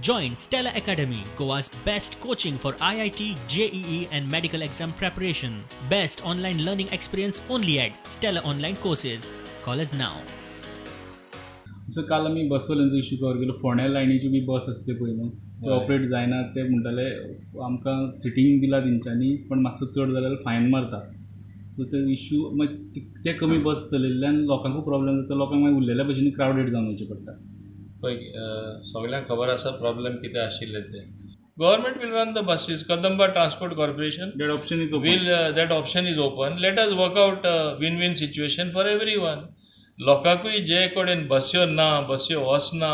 Join Stella Academy, Goa's best coaching for IIT, JEE and medical exam preparation. Best online learning experience only at Stella Online Courses. Call us now. So काल आमी बसवाल्यांचो issue cover केलो. फोंड्या लायनीच्यो बी बस आसल्यो पळय न्हू, ते operate जायना. ते म्हणटाले आमकां सिटींग दिला तेंच्यांनी, पण मातसो चड जाल्यार फायन मारता. सो ते इश्यू मागीर ते कमी बस चलयल्ल्यान लोकांकूय प्रॉब्लेम जाता. लोकांक मागीर उरलेल्या भशेन क्रावडेड जावन वयचें पडटा. पळय सगळ्यांक खबर आसा प्रॉब्लेम कितें आशिल्लें तें. Government will run the buses. Kadamba transport corporation that option is will that option is open. Let us work out a win-win situation for everyone. लोकांकूय जे कडेन बस्यो ना, बस्यो वचना,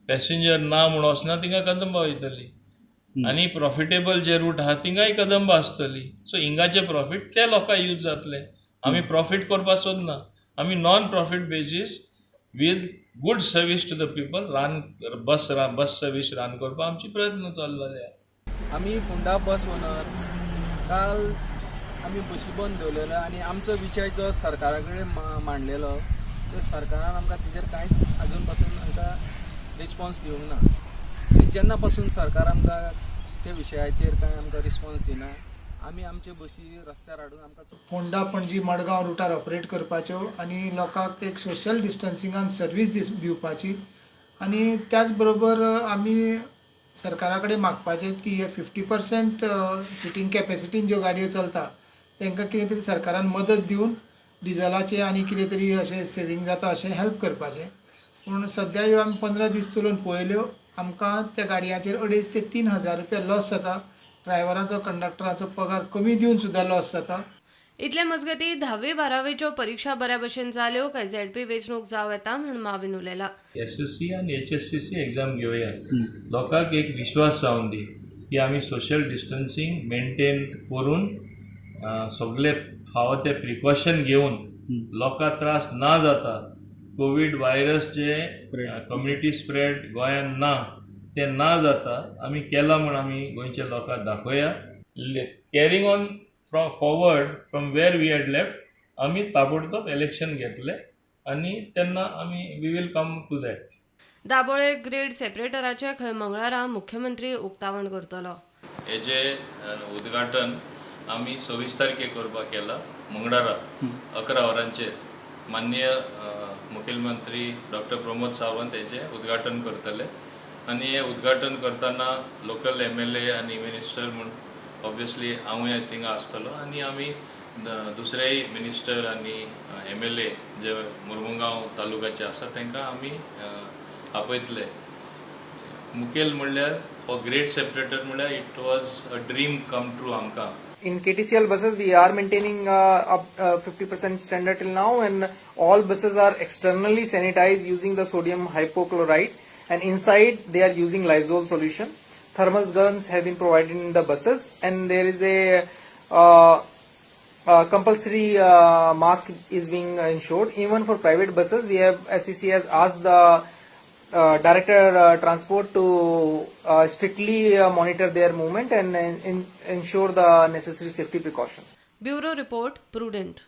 पॅसेंजर ना म्हूण वचना, थिंगा कदंबा वयतली. आनी प्रॉफिटेबल जे रूट आहा थिंगाय कदंबा आसतली. सो हिंगाचे प्रॉफीट त्या लोकांक यूज जातले. आमी प्रॉफीट करपाक सोदना. आमी non profit basis with good service to the people bus service run करपाक आमचे प्रयत्न चाललेले आहा. आमी फोंडा बस ओनर काल आमी बसी बंद दवरलेलो आनी आमचो विशय जो सरकारा कडेन मांडलेलो तो सरकारान आमकां तेजेर कांयच अजून पासून आमकां रिस्पॉन्स दिवंक ना. आनी जेन्ना पासून सरकार आमकां त्या विशयाचेर कांय आमकां रिस्पॉन्स दिना, आमी आमच्यो बसी रस्त्यार हाडून आमकां फोंडा पणजी मडगांव रुटार ऑपरेट करपाच्यो आनी लोकांक एक सोशल डिस्टन्सिंगान सर्वीस दिवपाची. आनी त्याच बरोबर आमी सरकारा कडेन मागपाचें की हे 50% सिटींग कॅपेसिटीन ज्यो गाडयो चलता तांकां कितें तरी सरकारान मदत दिवन डिझलाचें आनी कितें तरी अशें सेवींग जाता अशें हेल्प करपाचें. पूण सद्या ह्यो आमी 15 दीस चलोवन पळयल्यो, आमकां त्या गाडयांचेर 2,500 ते 3,000 रुपया लॉस जाता. ड्रायव्हरांचो कंडक्टराचो पगार कमी दिवन सुद्दां लॉस जाता. इतले मजगती 10वी-12वीच्यो परीक्षा बऱ्या भशेन जाल्यो काय झेडपी वेंचणूक जावं येता म्हूण माविन उलयला. SSC आनी HSCC एग्जाम घेवया. लोकांक एक विश्वास जावन दी की आमी सोशल डिस्टन्सिंग मेंटेन करून सगळे फावो ते प्रिकॉशन घेवन लोकांक त्रास ना जाता. कोवीड व्हायरस जे कम्युनिटी स्प्रेड गोंयांत ना, ते ना जाता आमी केला म्हूण आमी गोंयच्या लोकांक दाखोवया. Carrying on forward from where we had left आमी ताबडतोब इलेक्शन घेतले आनी तेन्ना आमी we will come to that. Dabolim grade सेपरेटराचे खंय मंगळारा मुख्यमंत्री उक्तावण करतलो. हेजे उद्घाटन आमी 26 तारखेक करपाक केला मंगळारा 11 वरांचेर. माननीय मुखेलमंत्री डॉक्टर प्रमोद सावंत हेजे उद्घाटन करतले आनी हे उद्घाटन करतना लोकल MLA आनी मिनिस्टर म्हूण ऑब्वियसली हांवूय थिंगा आसतलो आनी आमी दुसरेय मिनिस्टर आनी MLA जे मुर्मुगांव तालुक्याचे आसा तांकां आमी आपयतले. मुखेल म्हणल्यार हो ग्रेट सेपरेटर म्हणल्यार it was a dream come true आमकां. In KTCL buses, we are maintaining up 50% standard till now, and all buses are externally sanitized using the sodium hypochlorite, and inside they are using Lysol solution. Thermal guns have been provided in the buses, and there is a compulsory mask is being ensured. Even for private buses, we have SEC has asked the Director Transport to strictly monitor their movement and ensure the necessary safety precautions. Bureau report, Prudent.